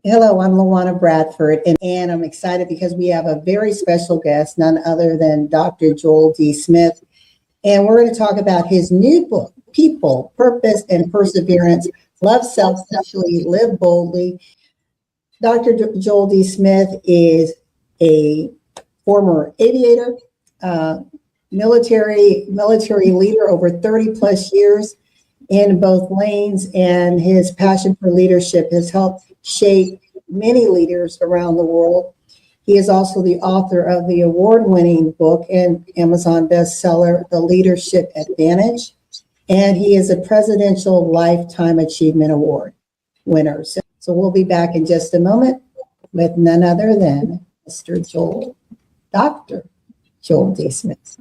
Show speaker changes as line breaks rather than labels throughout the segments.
Hello, I'm Luana Bradford, and I'm excited because we have a very special guest, none other than Dr. Joel D. Smith. And we're going to talk about his new book, People, Purpose, and Perseverance, Love Selflessly, Live Boldly. Dr. Joel D. Smith is a former aviator, military leader over 30 plus years in both lanes, and his passion for leadership has helped shape many leaders around the world. He is also the author of the award-winning book and Amazon bestseller, The Leadership Advantage, and he is a Presidential Lifetime Achievement Award winner. So we'll be back in just a moment with none other than Dr. Joel D. Smith.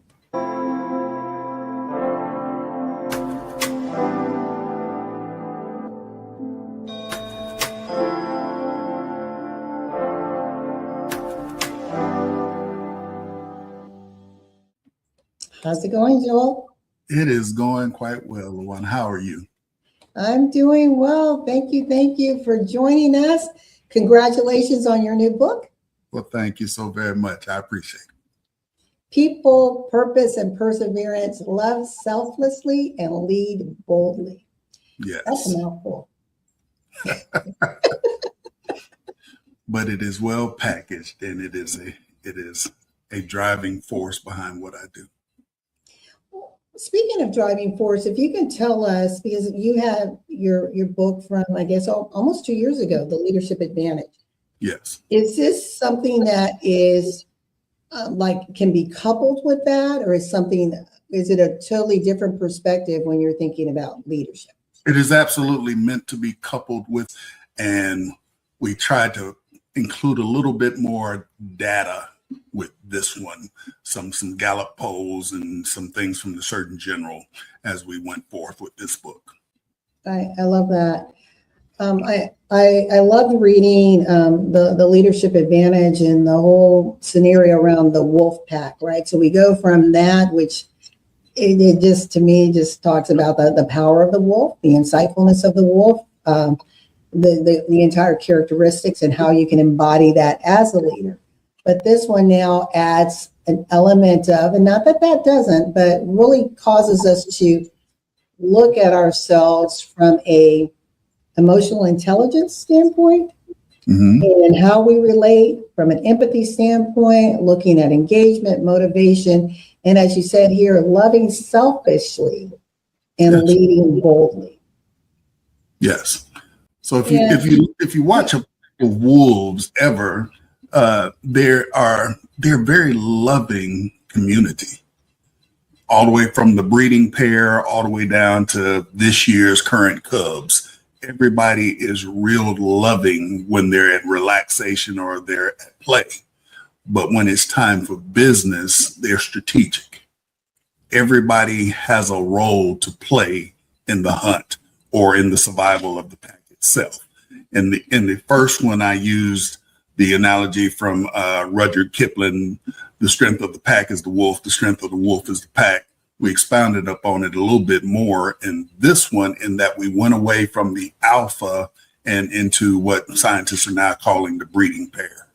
How's it going, Joel?
It is going quite well, Luan. How are you?
I'm doing well. Thank you for joining us. Congratulations on your new book.
Well, thank you so very much. I appreciate it.
People, Purpose, and Perseverance, Love Selflessly, and Lead Boldly.
Yes.
That's a mouthful.
But it is well packaged, and it is a driving force behind what I do.
Speaking of driving force, if you can tell us, because you have your book from, I guess, almost 2 years ago, The Leadership Advantage.
Yes.
Is this something that is can be coupled with that, or is it a totally different perspective when you're thinking about leadership?
It is absolutely meant to be coupled with, and we tried to include a little bit more data with this one, some Gallup polls and some things from the Surgeon General as we went forth with this book.
I love that. I loved reading the Leadership Advantage and the whole scenario around the wolf pack, right? So we go from that, which it just, to me, just talks about the power of the wolf, the insightfulness of the wolf, the entire characteristics and how you can embody that as a leader. But this one now adds an element of, and not that doesn't, but really causes us to look at ourselves from a emotional intelligence standpoint, and how we relate from an empathy standpoint, looking at engagement, motivation, and as you said here, loving selfishly and leading boldly.
Yes. So if you watch a wolves ever, they're very loving community, all the way from the breeding pair all the way down to this year's current cubs. Everybody is real loving when they're at relaxation or they're at play. But when it's time for business, they're strategic. Everybody has a role to play in the hunt or in the survival of the pack itself. In the first one, I used the analogy from Rudyard Kipling, the strength of the pack is the wolf, the strength of the wolf is the pack. We expounded upon it a little bit more in this one, in that we went away from the alpha and into what scientists are now calling the breeding pair.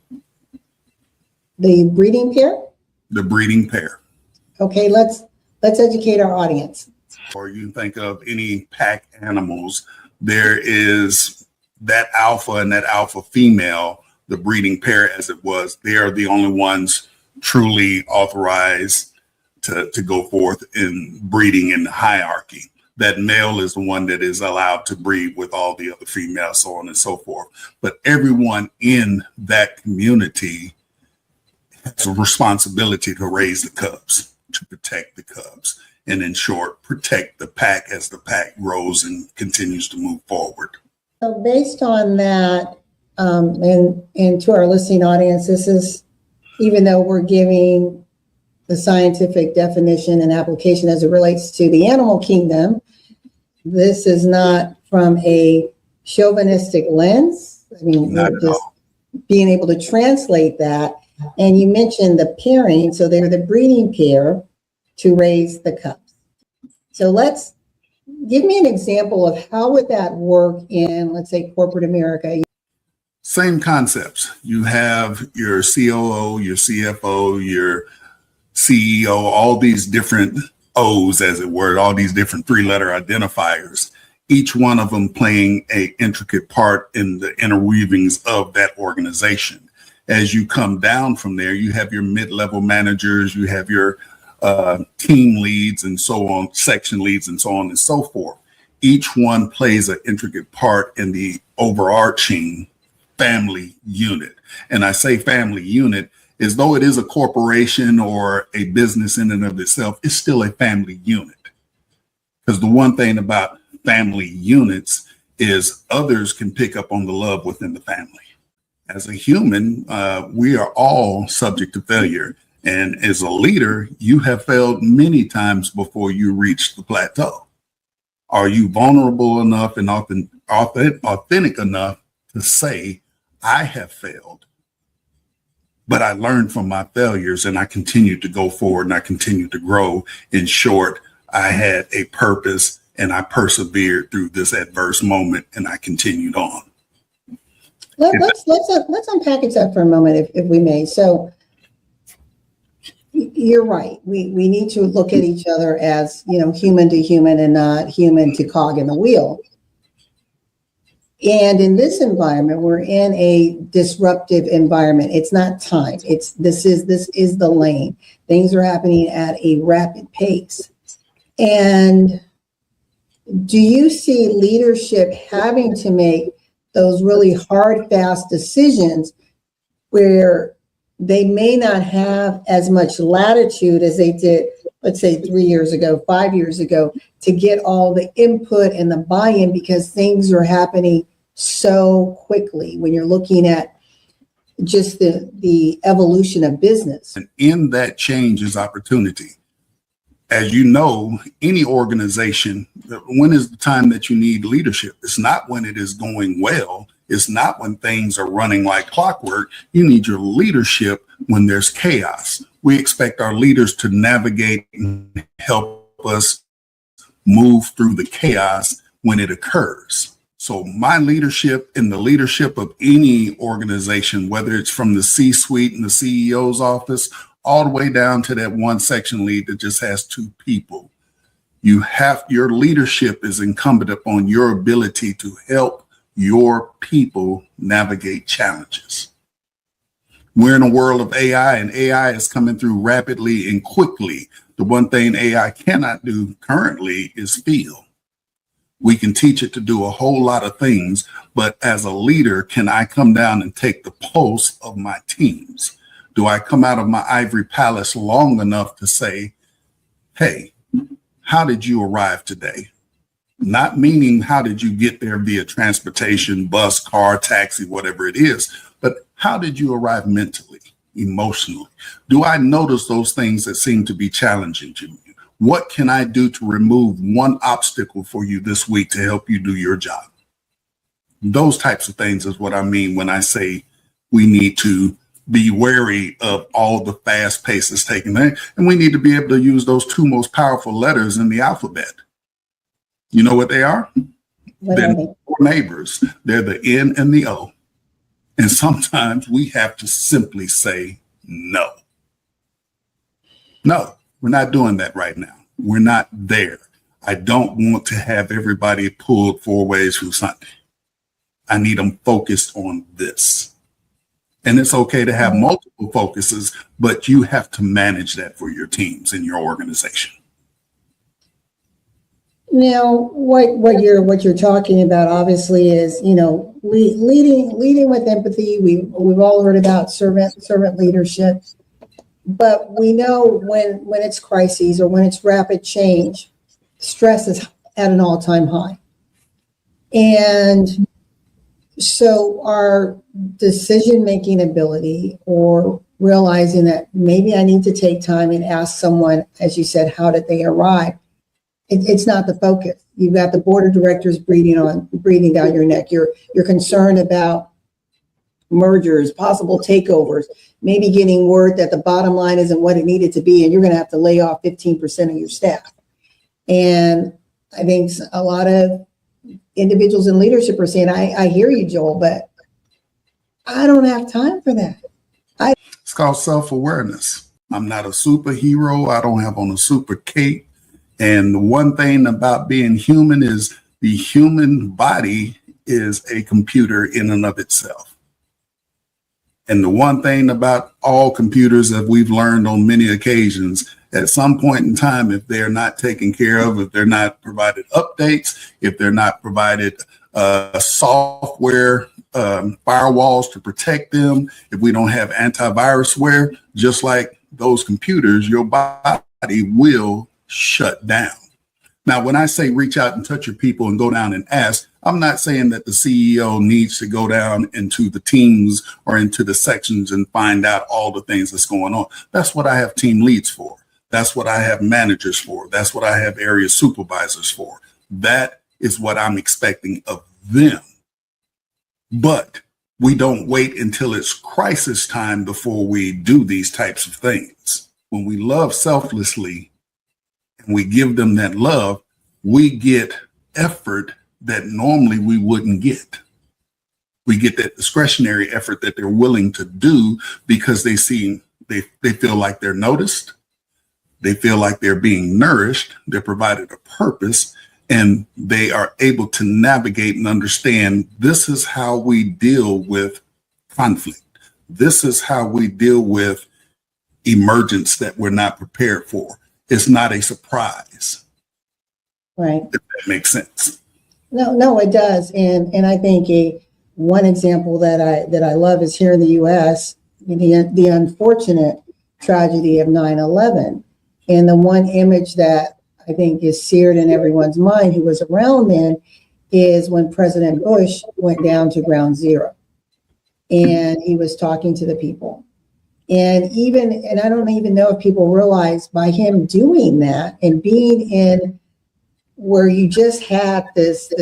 The breeding pair?
The breeding pair.
Okay, let's educate our audience.
Or you think of any pack animals, there is that alpha and that alpha female, the breeding pair as it was. They are the only ones truly authorized to go forth in breeding in the hierarchy. That male is the one that is allowed to breed with all the other females, so on and so forth. But everyone in that community has a responsibility to raise the cubs, to protect the cubs, and in short, protect the pack as the pack grows and continues to move forward.
So based on that, and to our listening audience, this is, even though we're giving the scientific definition and application as it relates to the animal kingdom, this is not from a chauvinistic lens. I mean, we're just being able to translate that. And you mentioned the pairing, so they're the breeding pair to raise the cubs. So let's give me an example of how would that work in, let's say, corporate America.
Same concepts. You have your COO, your CFO, your CEO, all these different O's, as it were, all these different 3-letter identifiers, each one of them playing an intricate part in the interweavings of that organization. As you come down from there, you have your mid-level managers, you have your team leads and so on, section leads and so on and so forth. Each one plays an intricate part in the overarching family unit. And I say family unit as though it is a corporation or a business in and of itself, it's still a family unit. Because the one thing about family units is others can pick up on the love within the family. As a human, we are all subject to failure. And as a leader, you have failed many times before you reach the plateau. Are you vulnerable enough and authentic enough to say, I have failed, but I learned from my failures and I continue to go forward and I continue to grow. In short, I had a purpose and I persevered through this adverse moment and I continued on.
Let's unpackage that for a moment, if we may. So you're right. We need to look at each other as, human to human and not human to cog in the wheel. And in this environment, we're in a disruptive environment. It's not time. This is the lane. Things are happening at a rapid pace. And do you see leadership having to make those really hard, fast decisions where they may not have as much latitude as they did, let's say 3 years ago, 5 years ago, to get all the input and the buy-in because things are happening so quickly when you're looking at just the evolution of business?
And in that change is opportunity. As you know, any organization, when is the time that you need leadership? It's not when it is going well. It's not when things are running like clockwork. You need your leadership when there's chaos. We expect our leaders to navigate and help us move through the chaos when it occurs. So my leadership and the leadership of any organization, whether it's from the C-suite and the CEO's office, all the way down to that one section lead that just has 2 people, your leadership is incumbent upon your ability to help your people navigate challenges. We're in a world of AI, and AI is coming through rapidly and quickly. The one thing AI cannot do currently is feel. We can teach it to do a whole lot of things, but as a leader, can I come down and take the pulse of my teams? Do I come out of my ivory palace long enough to say, hey, how did you arrive today? Not meaning how did you get there via transportation, bus, car, taxi, whatever it is, but how did you arrive mentally, emotionally? Do I notice those things that seem to be challenging to you? What can I do to remove one obstacle for you this week to help you do your job? Those types of things is what I mean when I say we need to be wary of all the fast paces taking there. And we need to be able to use those 2 most powerful letters in the alphabet. You know what they are? They're neighbors. They're the N and the O. And sometimes we have to simply say no. No, we're not doing that right now. We're not there. I don't want to have everybody pulled 4 ways from Sunday. I need them focused on this. And it's okay to have multiple focuses, but you have to manage that for your teams and your organization.
Now, what you're talking about obviously is, leading with empathy. We've all heard about servant leadership, but we know when it's crises or when it's rapid change, stress is at an all-time high. And so our decision-making ability, or realizing that maybe I need to take time and ask someone, as you said, how did they arrive? It's not the focus. You've got the board of directors breathing down your neck. You're concerned about mergers, possible takeovers, maybe getting word that the bottom line isn't what it needed to be, and you're going to have to lay off 15% of your staff. And I think a lot of individuals in leadership are saying, I hear you, Joel, but I don't have time for that.
It's called self-awareness. I'm not a superhero. I don't have on a super cape. And the one thing about being human is the human body is a computer in and of itself. And the one thing about all computers that we've learned on many occasions, at some point in time, if they're not taken care of, if they're not provided updates, if they're not provided software firewalls to protect them, if we don't have antivirusware, just like those computers, your body will shut down. Now, when I say reach out and touch your people and go down and ask, I'm not saying that the CEO needs to go down into the teams or into the sections and find out all the things that's going on. That's what I have team leads for. That's what I have managers for. That's what I have area supervisors for. That is what I'm expecting of them. But we don't wait until it's crisis time before we do these types of things. When we love selflessly and we give them that love, we get effort that normally we wouldn't get. We get that discretionary effort that they're willing to do because they feel like they're noticed. They feel like they're being nourished. They're provided a purpose, and they are able to navigate and understand this is how we deal with conflict. This is how we deal with emergence that we're not prepared for. It's not a surprise.
Right.
If that makes sense.
No, it does. And I think one example that I love is here in the U.S., the unfortunate tragedy of 9/11. And the one image that I think is seared in everyone's mind who was around then is when President Bush went down to ground zero and he was talking to the people. And I don't even know if people realize by him doing that and being in where you just had this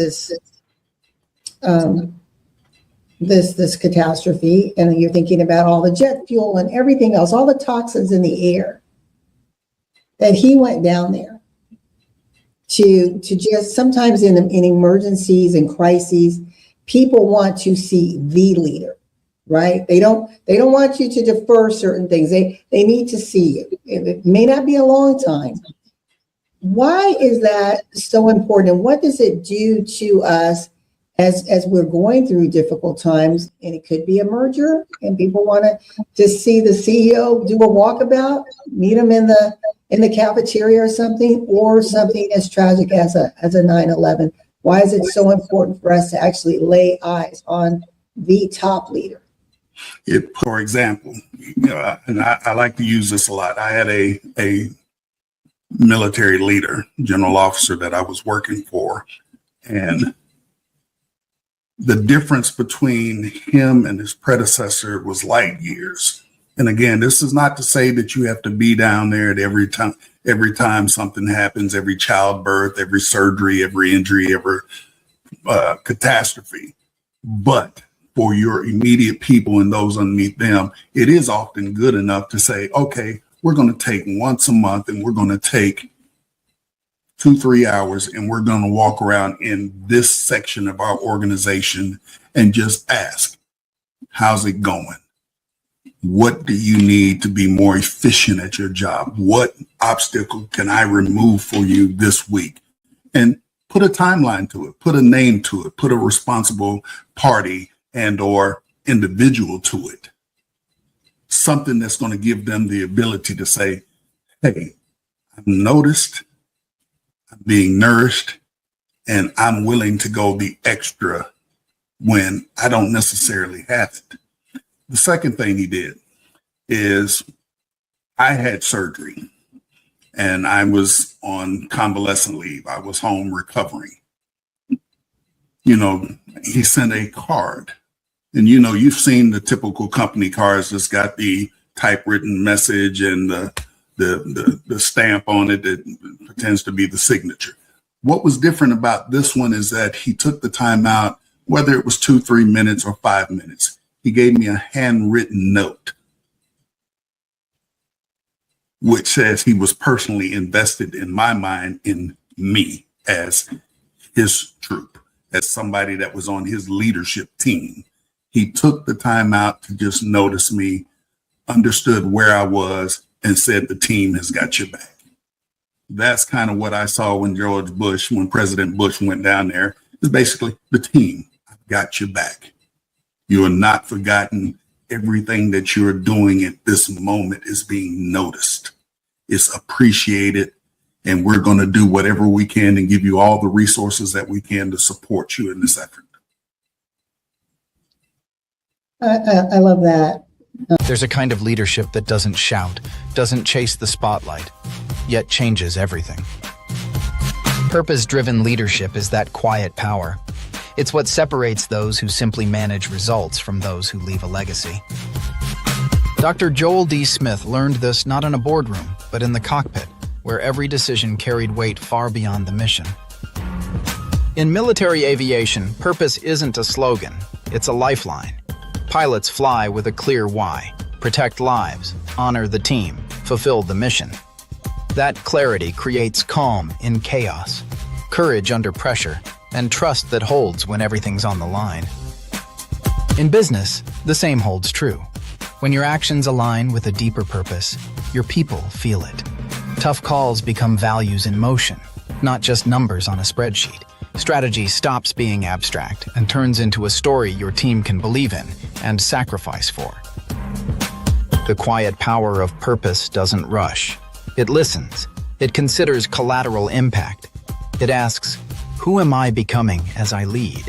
catastrophe, and you're thinking about all the jet fuel and everything else, all the toxins in the air, that he went down there to just sometimes in emergencies and crises, people want to see the leader, right? They don't want you to defer certain things. They need to see you. It may not be a long time. Why is that so important? What does it do to us as we're going through difficult times? And it could be a merger, and people want to just see the CEO do a walkabout, meet him in the cafeteria or something as tragic as a 9/11. Why is it so important for us to actually lay eyes on the top leader?
For example, and I like to use this a lot. I had a military leader, general officer that I was working for, and the difference between him and his predecessor was light years. And again, this is not to say that you have to be down there at every time something happens, every childbirth, every surgery, every injury, every catastrophe. But for your immediate people and those underneath them, it is often good enough to say, okay, we're going to take once a month and we're going to take 2-3 hours and we're going to walk around in this section of our organization and just ask, how's it going? What do you need to be more efficient at your job? What obstacle can I remove for you this week? And put a timeline to it, put a name to it, put a responsible party and or individual to it. Something that's going to give them the ability to say, hey, I'm noticed, I'm being nourished, and I'm willing to go the extra when I don't necessarily have it. The second thing he did is I had surgery and I was on convalescent leave. I was home recovering. He sent a card. And you've seen the typical company cards that's got the typewritten message and the stamp on it that pretends to be the signature. What was different about this one is that he took the time out, whether it was 2-3 minutes or 5 minutes. He gave me a handwritten note, which says he was personally invested in my mind, in me as his troop, as somebody that was on his leadership team. He took the time out to just notice me, understood where I was, and said, the team has got your back. That's kind of what I saw when President Bush went down there. It's basically the team. I've got your back. You are not forgotten. Everything that you're doing at this moment is being noticed. It's appreciated. And we're going to do whatever we can and give you all the resources that we can to support you in this effort.
I love that.
There's a kind of leadership that doesn't shout, doesn't chase the spotlight, yet changes everything. Purpose-driven leadership is that quiet power. It's what separates those who simply manage results from those who leave a legacy. Dr. Joel D. Smith learned this not in a boardroom, but in the cockpit, where every decision carried weight far beyond the mission. In military aviation, purpose isn't a slogan, it's a lifeline. Pilots fly with a clear why: protect lives, honor the team, fulfill the mission. That clarity creates calm in chaos, courage under pressure, and trust that holds when everything's on the line. In business, the same holds true. When your actions align with a deeper purpose, your people feel it. Tough calls become values in motion, not just numbers on a spreadsheet. Strategy stops being abstract and turns into a story your team can believe in and sacrifice for. The quiet power of purpose doesn't rush. It listens. It considers collateral impact. It asks, who am I becoming as I lead?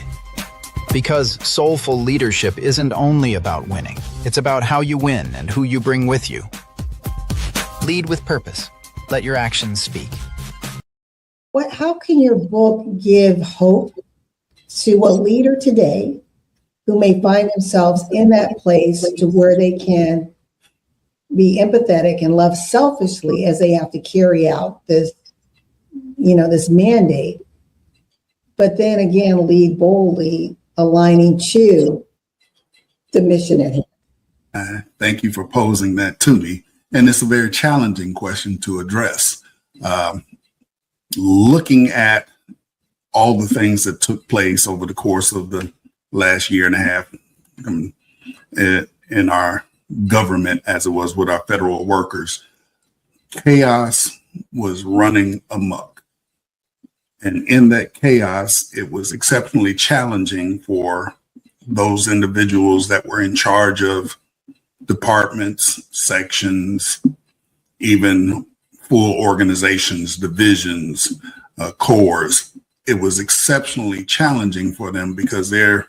Because soulful leadership isn't only about winning. It's about how you win and who you bring with you. Lead with purpose. Let your actions speak.
How can your book give hope to a leader today who may find themselves in that place to where they can be empathetic and love selflessly as they have to carry out this mandate, but then again, lead boldly, aligning to the mission at hand?
Thank you for posing that to me. And it's a very challenging question to address. Looking at all the things that took place over the course of the last year and a half in our government, as it was with our federal workers, chaos was running amok. And in that chaos, it was exceptionally challenging for those individuals that were in charge of departments, sections, even full organizations, divisions, corps. It was exceptionally challenging for them because their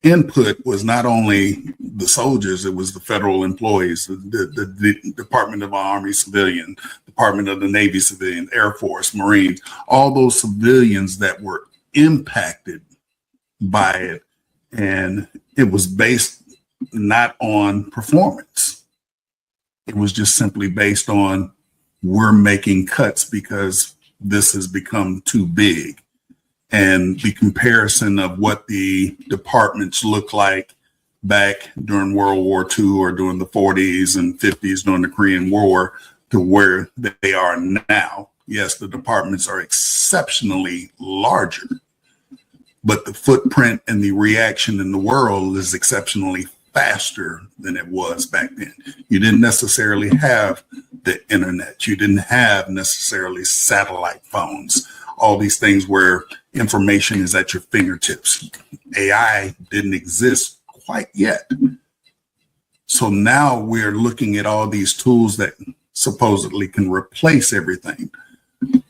input was not only the soldiers, it was the federal employees, the Department of Army civilian, Department of the Navy civilian, Air Force, Marines, all those civilians that were impacted by it. And it was based not on performance. It was just simply based on, we're making cuts because this has become too big. And the comparison of what the departments look like back during World War II or during the 40s and 50s during the Korean War to where they are now. Yes, the departments are exceptionally larger, but the footprint and the reaction in the world is exceptionally faster than it was back then. You didn't necessarily have the internet. You didn't have necessarily satellite phones, all these things where information is at your fingertips. AI didn't exist quite yet. So now we're looking at all these tools that supposedly can replace everything.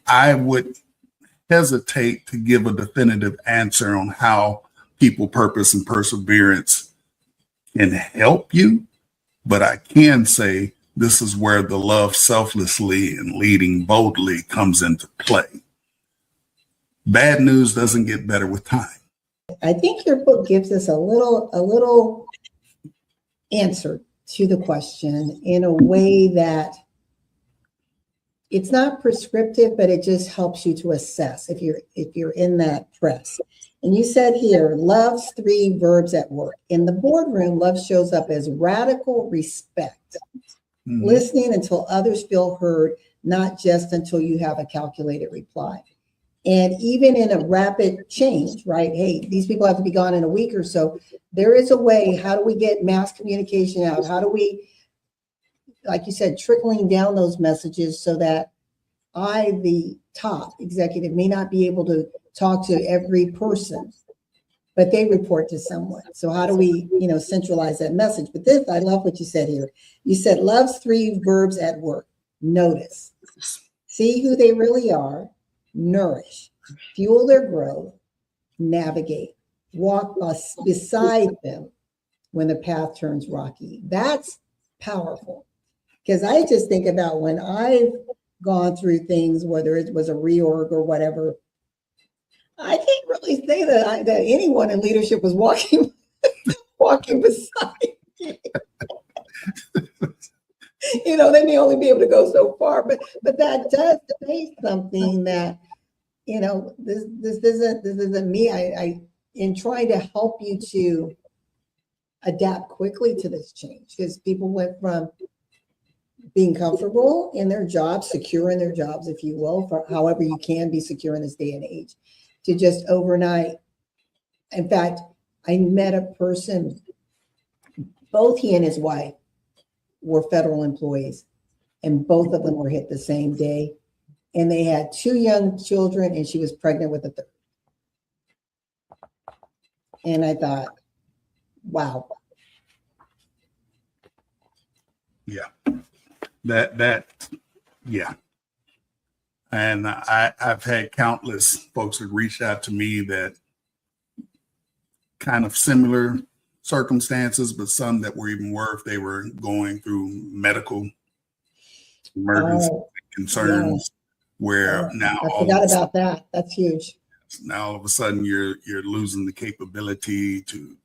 I would hesitate to give a definitive answer on how people purpose and perseverance can help you, but I can say this is where the love selflessly and leading boldly comes into play. Bad news doesn't get better with time.
I think your book gives us a little answer to the question in a way that it's not prescriptive, but it just helps you to assess if you're in that press. And you said here, love's 3 verbs at work. In the boardroom, love shows up as radical respect, listening until others feel heard, not just until you have a calculated reply. And even in a rapid change, right? Hey, these people have to be gone in a week or so. There is a way. How do we get mass communication out? How do we, like you said, trickling down those messages so that the top executive, may not be able to talk to every person, but they report to someone. So how do we, centralize that message? But this, I love what you said here. You said love's 3 verbs at work. Notice, see who they really are, nourish, fuel their growth, navigate, walk beside them when the path turns rocky. That's powerful. Because I just think about when I've gone through things, whether it was a reorg or whatever, I can't really say that anyone in leadership was walking beside me. They may only be able to go so far, but that does say something that, this isn't me. I in trying to help you to adapt quickly to this change, because people went from being comfortable in their jobs, secure in their jobs, if you will, for however you can be secure in this day and age, to just overnight. In fact, I met a person, both he and his wife were federal employees, and both of them were hit the same day. And they had 2 young children, and she was pregnant with a 3rd. And I thought, wow.
Yeah. Yeah. And I've had countless folks that reached out to me that kind of similar circumstances, but some that were even worse. They were going through medical emergency concerns, where now
I forgot about that. That's huge.
Now all of a sudden you're losing the capability to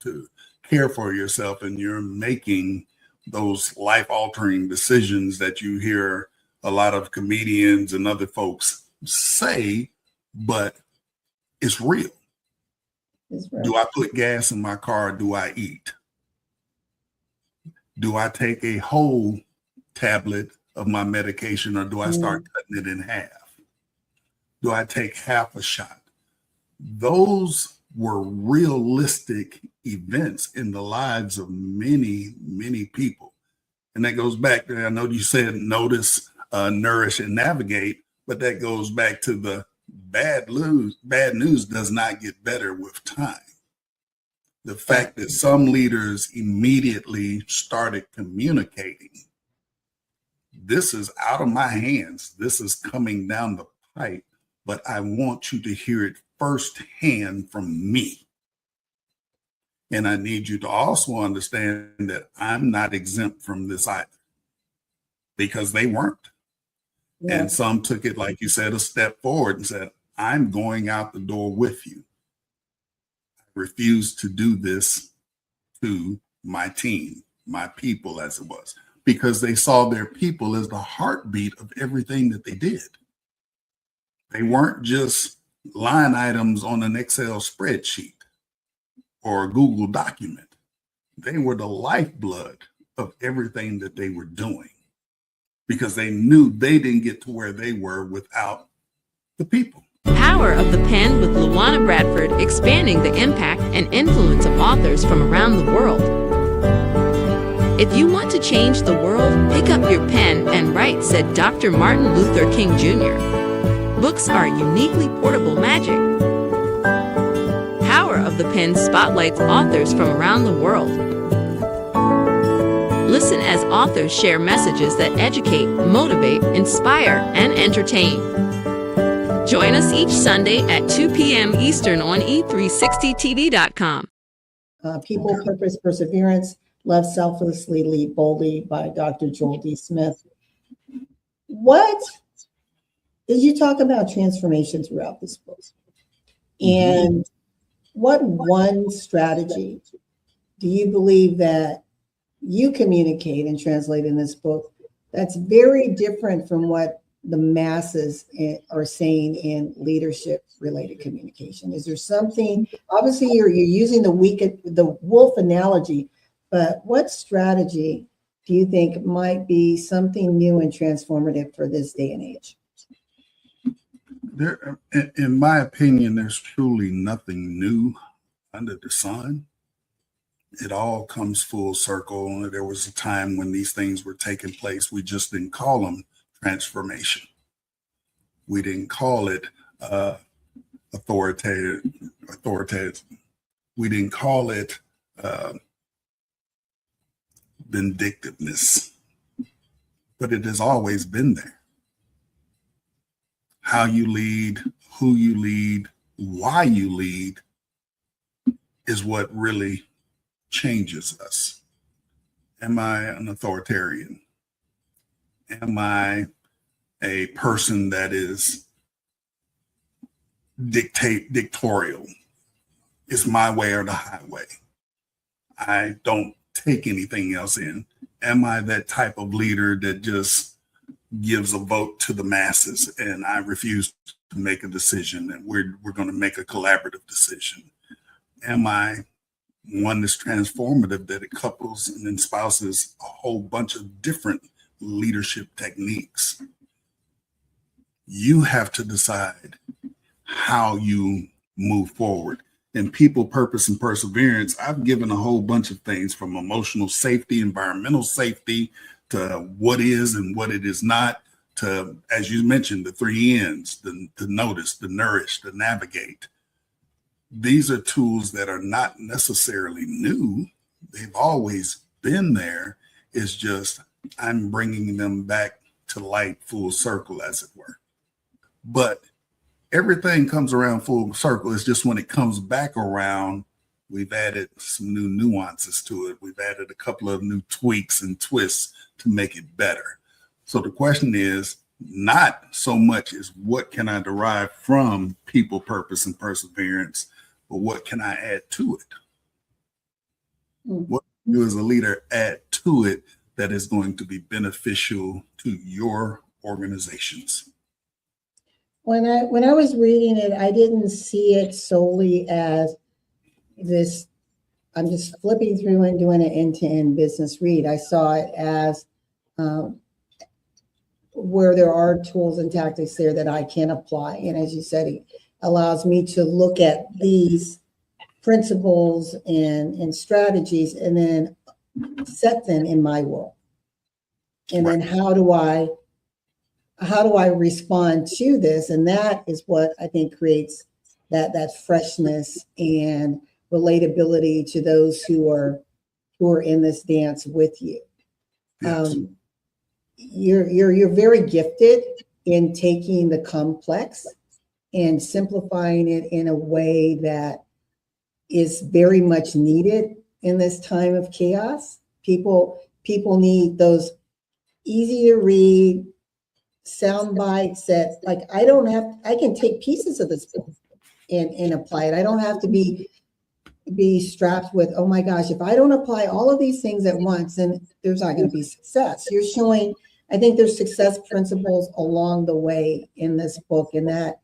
care for yourself, and you're making those life-altering decisions that you hear a lot of comedians and other folks say, but it's real. Do I put gas in my car? Do I eat? Do I take a whole tablet of my medication, or do I start cutting it in half? Do I take half a shot? Those were realistic events in the lives of many, many people. And that goes back to, I know you said notice, nourish, and navigate, but that goes back to the bad news does not get better with time. The fact that some leaders immediately started communicating, this is out of my hands, this is coming down the pipe, but I want you to hear it firsthand from me. And I need you to also understand that I'm not exempt from this either, because they weren't. Yeah. And some took it, like you said, a step forward and said, I'm going out the door with you. I refuse to do this to my team, my people, as it was, because they saw their people as the heartbeat of everything that they did. They weren't just line items on an Excel spreadsheet or a Google document. They were the lifeblood of everything that they were doing, because they knew they didn't get to where they were without the people.
Power of the Pen with Luana Bradford, expanding the impact and influence of authors from around the world. If you want to change the world, pick up your pen and write, said Dr. Martin Luther King Jr. Books are uniquely portable magic. Power of the Pen spotlights authors from around the world. Listen as authors share messages that educate, motivate, inspire, and entertain. Join us each Sunday at 2 p.m. Eastern on e360tv.com.
People, Purpose, Perseverance, Love Selflessly, Lead Boldly by Dr. Joel D. Smith. What did you talk about transformation throughout this book? And what one strategy do you believe that you communicate and translate in this book that's very different from what the masses are saying in leadership related communication? Is there something, obviously you're using the wolf analogy, but what strategy do you think might be something new and transformative for this day and age?
in my opinion, there's truly nothing new under the sun. It all comes full circle. There was a time when these things were taking place. We just didn't call them transformation. We didn't call it authoritative. We didn't call it vindictiveness, but it has always been there. How you lead, who you lead, why you lead is what really changes us. Am I an authoritarian? Am I a person that is dictatorial? It's my way or the highway. I don't take anything else in. Am I that type of leader that just gives a vote to the masses and I refuse to make a decision and we're going to make a collaborative decision? Am I one that's transformative, that it couples and espouses a whole bunch of different leadership techniques? You have to decide how you move forward. In people, purpose, and perseverance, I've given a whole bunch of things from emotional safety, environmental safety, to what is and what it is not, to, as you mentioned, the 3 N's, the notice, the nourish, the navigate. These are tools that are not necessarily new. They've always been there. It's just I'm bringing them back to light full circle, as it were. But everything comes around full circle. It's just when it comes back around, we've added some new nuances to it. We've added a couple of new tweaks and twists to make it better. So the question is not so much as what can I derive from people, purpose, and perseverance, but what can I add to it? What can you as a leader add to it that is going to be beneficial to your organizations?
When I was reading it, I didn't see it solely as this, I'm just flipping through and doing an end-to-end business read. I saw it as where there are tools and tactics there that I can apply. And as you said, it allows me to look at these principles and strategies and then set them in my world. And then how do I respond to this? And that is what I think creates that freshness and relatability to those who are in this dance with you. Yes. You're very gifted in taking the complex and simplifying it in a way that is very much needed in this time of chaos. People need those easy to read sound bites that, like, I can take pieces of this book and apply it. I don't have to be strapped with, oh my gosh, if I don't apply all of these things at once, then there's not going to be success. You're showing, I think there's success principles along the way in this book, and that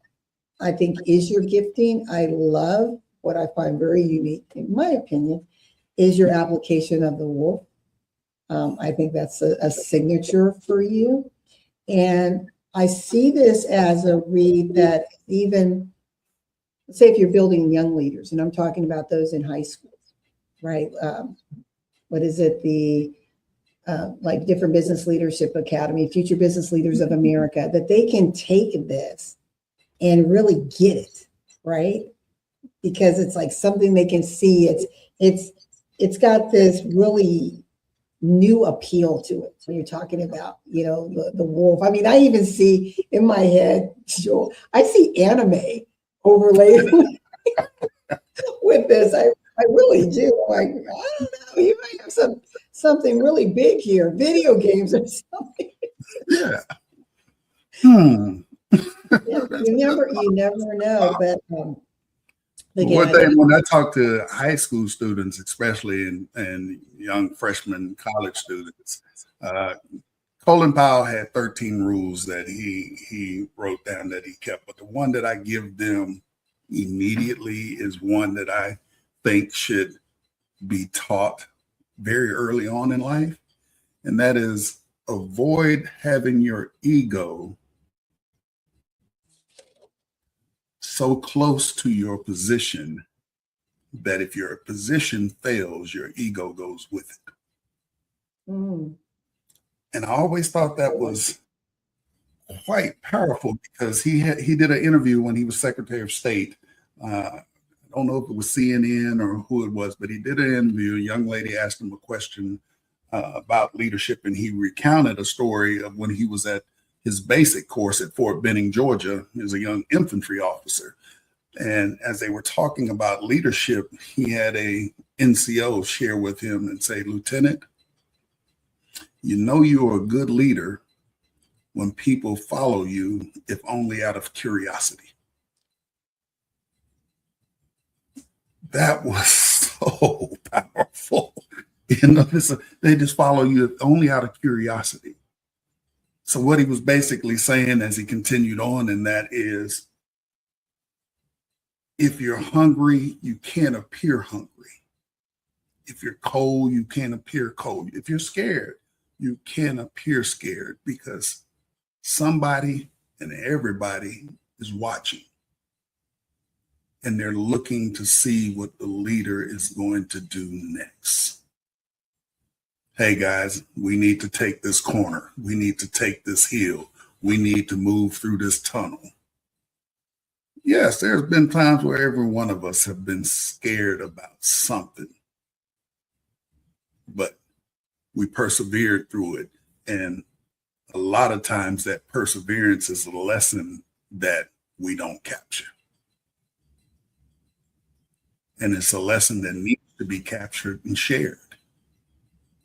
I think is your gifting. I love what I find very unique, in my opinion, is your application of the wolf. I think that's a signature for you. And I see this as a read that even, let's say if you're building young leaders, and I'm talking about those in high school, right? What is it? Like Different Business Leadership Academy, Future Business Leaders of America, that they can take this and really get it, right? Because it's like something they can see. It's got this really new appeal to it. When you're talking about, the wolf. I mean, I even see in my head, Joel, I see anime overlaid with this. I really do. Like, I don't know, you might have something really big here, video games or something.
Yeah.
Yeah, you never know. But again,
one thing, when I talk to high school students, especially and young freshman college students, Colin Powell had 13 rules that he wrote down that he kept. But the one that I give them immediately is one that I think should be taught very early on in life. And that is, avoid having your ego so close to your position that if your position fails, your ego goes with it.
Mm.
And I always thought that was quite powerful because he did an interview when he was Secretary of State. I don't know if it was CNN or who it was, but he did an interview. A young lady asked him a question about leadership, and he recounted a story of when he was at his basic course at Fort Benning, Georgia, as a young infantry officer. And as they were talking about leadership, he had a NCO share with him and say, "Lieutenant, you know you're a good leader when people follow you, if only out of curiosity." That was so powerful. They just follow you only out of curiosity. So what he was basically saying as he continued on in that is, if you're hungry, you can't appear hungry. If you're cold, you can't appear cold. If you're scared, you can't appear scared, because somebody and everybody is watching. And they're looking to see what the leader is going to do next. Hey guys, we need to take this corner. We need to take this hill. We need to move through this tunnel. Yes, there's been times where every one of us have been scared about something, but we persevered through it. And a lot of times that perseverance is a lesson that we don't capture. And it's a lesson that needs to be captured and shared,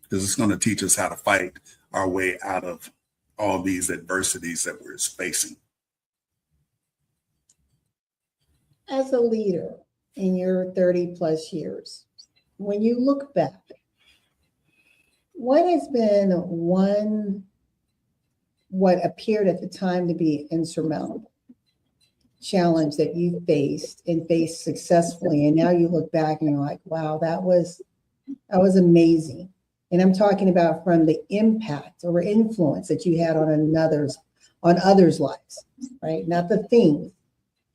because it's going to teach us how to fight our way out of all these adversities that we're facing.
As a leader in your 30 plus years, when you look back, what has been what appeared at the time to be insurmountable challenge that you faced and faced successfully, and now you look back and you're like, wow, that was amazing? And I'm talking about from the impact or influence that you had on others' lives, right? Not the things,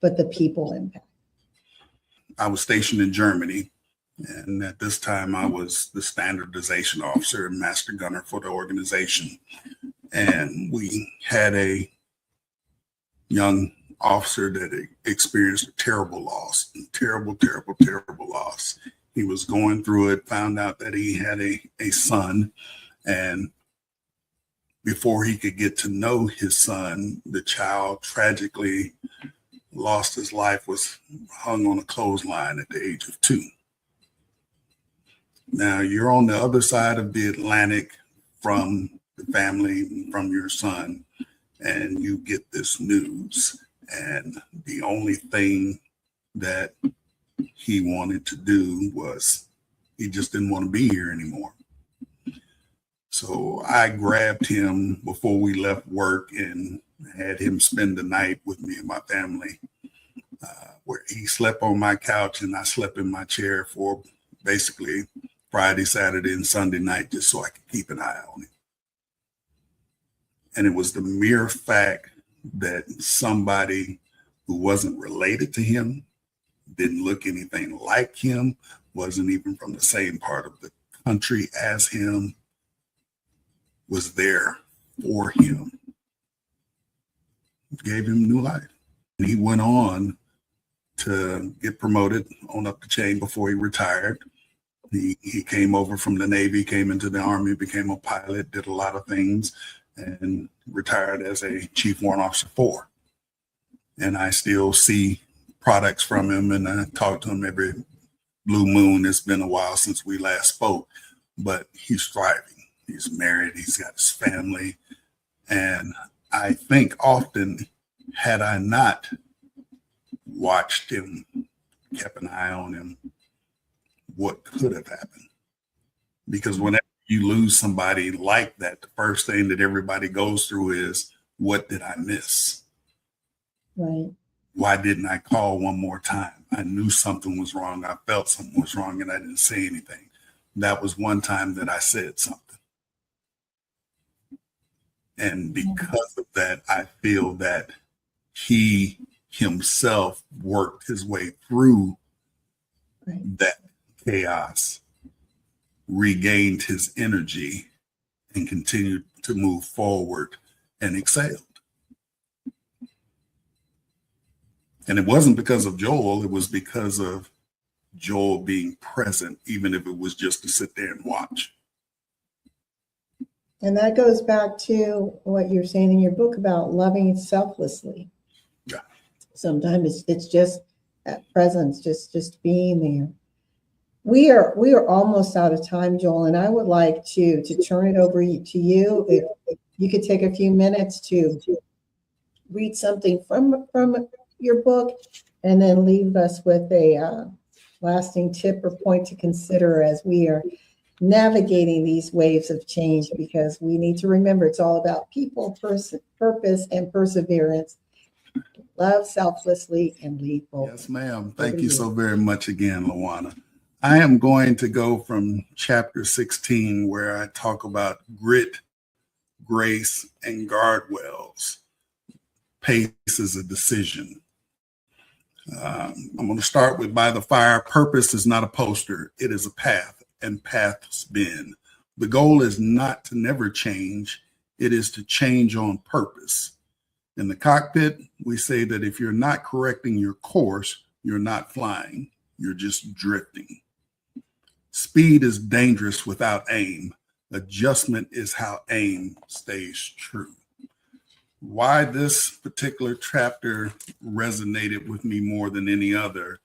but the people impact.
I was stationed in Germany, and at this time I was the standardization officer and master gunner for the organization. And we had a young officer that experienced a terrible loss, terrible loss. He was going through it, found out that he had a son, and before he could get to know his son, the child tragically lost his life, was hung on a clothesline at the age of 2. Now you're on the other side of the Atlantic from the family, from your son, and you get this news. And the only thing that he wanted to do was, he just didn't want to be here anymore. So I grabbed him before we left work and had him spend the night with me and my family, where he slept on my couch and I slept in my chair for basically Friday, Saturday, and Sunday night, just so I could keep an eye on him. And it was the mere fact that somebody who wasn't related to him, didn't look anything like him, wasn't even from the same part of the country as him, was there for him, gave him new life. And he went on to get promoted on up the chain before he retired. He came over from the Navy, came into the Army, became a pilot, did a lot of things, and retired as a Chief Warrant Officer 4. And I still see products from him, and I talk to him every blue moon. It's been a while since we last spoke, but he's thriving. He's married, he's got his family. And I think often, had I not watched him, kept an eye on him, what could have happened? Because whenever you lose somebody like that, the first thing that everybody goes through is, what did I miss?
Right.
Why didn't I call one more time? I knew something was wrong. I felt something was wrong, and I didn't say anything. That was one time that I said something. And because of that, I feel that he himself worked his way through
Right.
that chaos, regained his energy, and continued to move forward and excelled. And it wasn't because of Joel, it was because of Joel being present, even if it was just to sit there and watch.
And that goes back to what you're saying in your book about loving selflessly.
Yeah.
Sometimes it's just that presence, just being there. We are almost out of time, Joel, and I would like to turn it over to you. If you could take a few minutes to read something from your book, and then leave us with a lasting tip or point to consider as we are navigating these waves of change, because we need to remember it's all about people, purpose, and perseverance. Love selflessly and lead boldly.
Yes, ma'am. Thank you so very much again, Luana. I am going to go from chapter 16, where I talk about grit, grace, and guardrails. Pace is a decision. I'm going to start with by the fire. Purpose is not a poster. It is a path, and paths bend. The goal is not to never change. It is to change on purpose. In the cockpit, we say that if you're not correcting your course, you're not flying. You're just drifting. Speed is dangerous without aim. Adjustment is how aim stays true. Why this particular chapter resonated with me more than any other.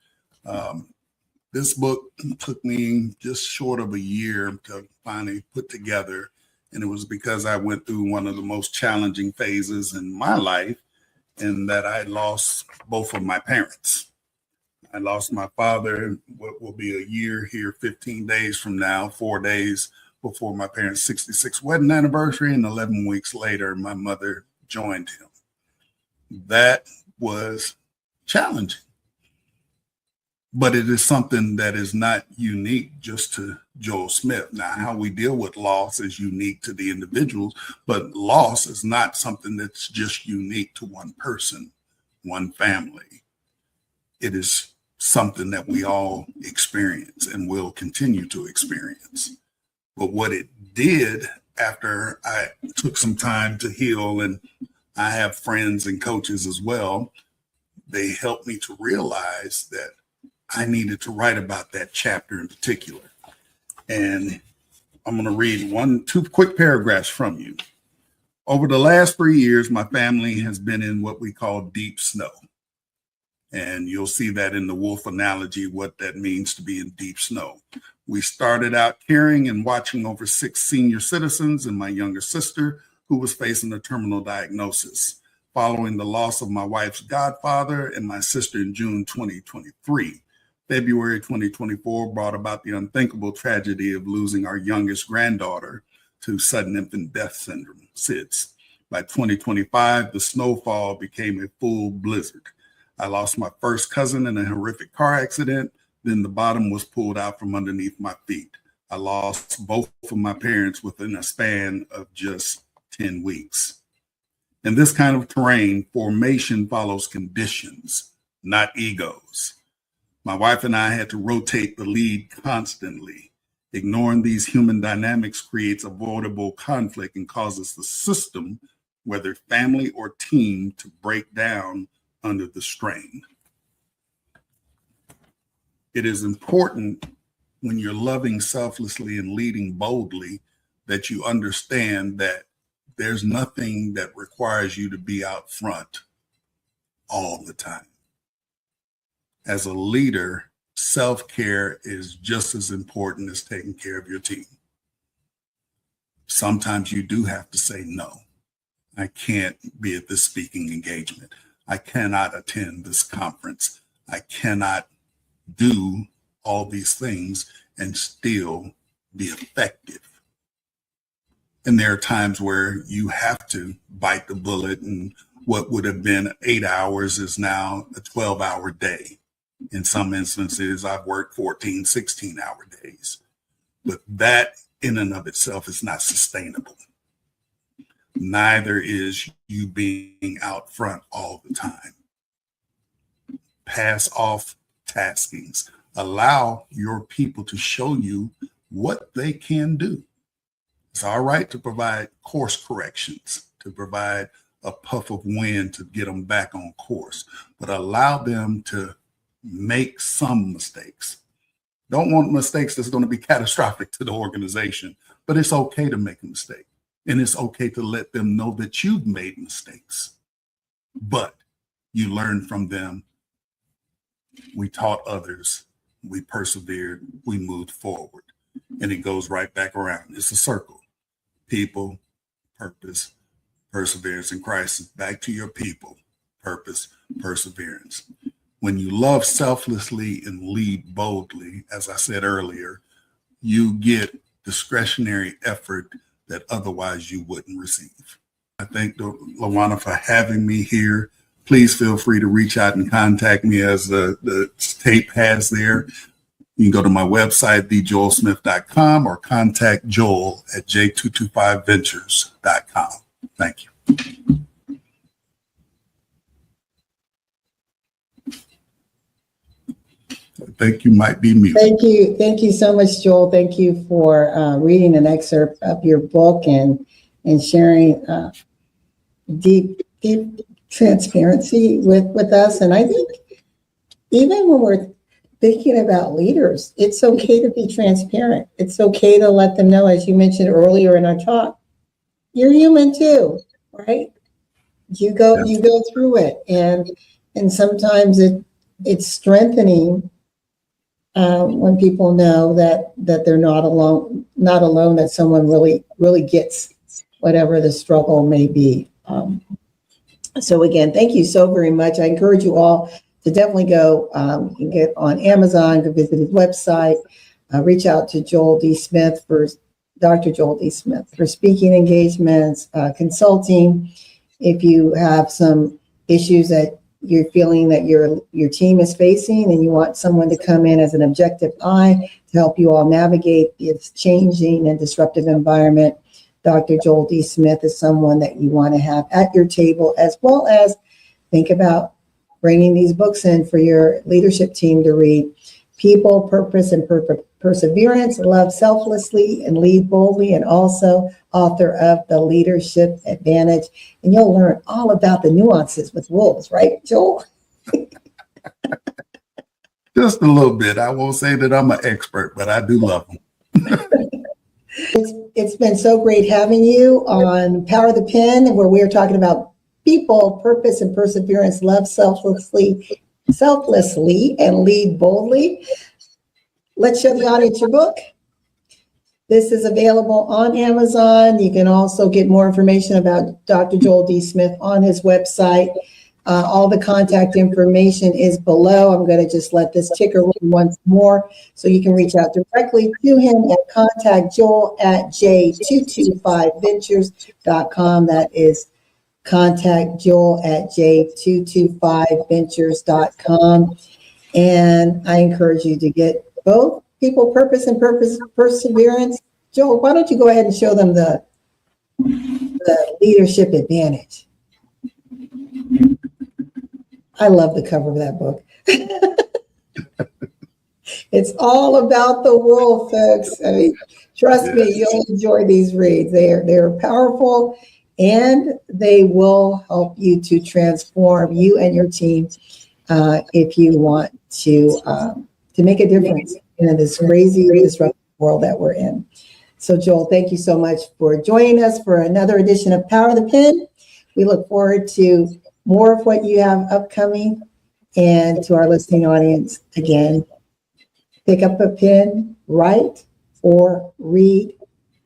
This book took me just short of a year to finally put together. And it was because I went through one of the most challenging phases in my life, and that I lost both of my parents. I lost my father, what will be a year here, 15 days from now, 4 days before my parents' 66th wedding anniversary, and 11 weeks later, my mother joined him. That was challenging, but it is something that is not unique just to Joel Smith. Now, how we deal with loss is unique to the individuals, but loss is not something that's just unique to one person, one family. It is something that we all experience and will continue to experience. But what it did after I took some time to heal, and I have friends and coaches as well, they helped me to realize that I needed to write about that chapter in particular. And I'm going to read 2 quick paragraphs from you. Over the last 3 years, my family has been in what we call deep snow. And you'll see that in the wolf analogy, what that means to be in deep snow. We started out caring and watching over 6 senior citizens and my younger sister, who was facing a terminal diagnosis, following the loss of my wife's godfather and my sister in June 2023. February 2024 brought about the unthinkable tragedy of losing our youngest granddaughter to sudden infant death syndrome, SIDS. By 2025, the snowfall became a full blizzard. I lost my first cousin in a horrific car accident. Then the bottom was pulled out from underneath my feet. I lost both of my parents within a span of just 10 weeks. In this kind of terrain, formation follows conditions, not egos. My wife and I had to rotate the lead constantly. Ignoring these human dynamics creates avoidable conflict and causes the system, whether family or team, to break down under the strain. It is important when you're loving selflessly and leading boldly that you understand that there's nothing that requires you to be out front all the time. As a leader, self-care is just as important as taking care of your team. Sometimes you do have to say, no, I can't be at this speaking engagement. I cannot attend this conference. I cannot do all these things and still be effective. And there are times where you have to bite the bullet, and what would have been 8 hours is now a 12-hour day. In some instances, I've worked 14, 16-hour days. But that in and of itself is not sustainable. Neither is you being out front all the time. pass off taskings. Allow your people to show you what they can do. It's all right to provide course corrections, to provide a puff of wind to get them back on course, but allow them to make some mistakes. Don't want mistakes that's going to be catastrophic to the organization, but it's okay to make a mistake. And it's okay to let them know that you've made mistakes, but you learn from them. We taught others, we persevered, we moved forward, and it goes right back around. It's a circle. People, purpose, perseverance in Christ. Back to your people, purpose, perseverance. When you love selflessly and lead boldly, as I said earlier, you get discretionary effort that otherwise you wouldn't receive. I thank LaWanna for having me here. Please feel free to reach out and contact me, as the tape has there. You can go to my website, thejoelsmith.com, or contact Joel at j225ventures.com. Thank you. I think you might be muted.
Thank you so much, Joel. Thank you for reading an excerpt of your book and sharing deep transparency with us. And I think even when we're thinking about leaders, it's okay to be transparent. It's okay to let them know, as you mentioned earlier in our talk, you're human too, right? You go through it, and sometimes it's strengthening when people know that they're not alone, that someone really gets whatever the struggle may be. So again, thank you so very much. I encourage you all to definitely go and get on Amazon, go visit his website, reach out to Joel D. Smith Dr. Joel D. Smith for speaking engagements, consulting. If you have some issues that you're feeling that your team is facing and you want someone to come in as an objective eye to help you all navigate this changing and disruptive environment, Dr. Joel D. Smith is someone that you want to have at your table, as well as think about bringing these books in for your leadership team to read. People, Purpose, and Perseverance, Love Selflessly and Lead Boldly, and also author of The Leadership Advantage. And you'll learn all about the nuances with wolves, right, Joel?
Just a little bit. I won't say that I'm an expert, but I do love them.
It's been so great having you on Power of the Pen, where we're talking about people, purpose, and perseverance, love selflessly, and lead boldly. Let's show the audience your book. This is available on Amazon. You can also get more information about Dr. Joel D. Smith on his website. All the contact information is below. I'm going to just let this ticker run once more so you can reach out directly to him at contact Joel at j225ventures.com. That is contact Joel at j225ventures.com. And I encourage you to get both People, Purpose, and Perseverance. Joel, why don't you go ahead and show them the Leadership Advantage? I love the cover of that book. It's all about the wolf, folks. I mean, trust me, you'll enjoy these reads. They're powerful, and they will help you to transform you and your team if you want to make a difference in this crazy, disruptive world that we're in. So, Joel, thank you so much for joining us for another edition of Power of the Pen. We look forward to more of what you have upcoming. And to our listening audience, again, pick up a pen, write or read,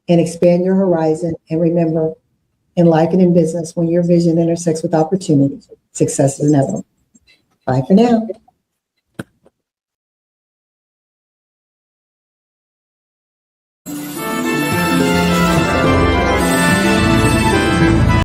and expand your horizon. And remember, in life and in business, when your vision intersects with opportunity, success is inevitable. Bye for now.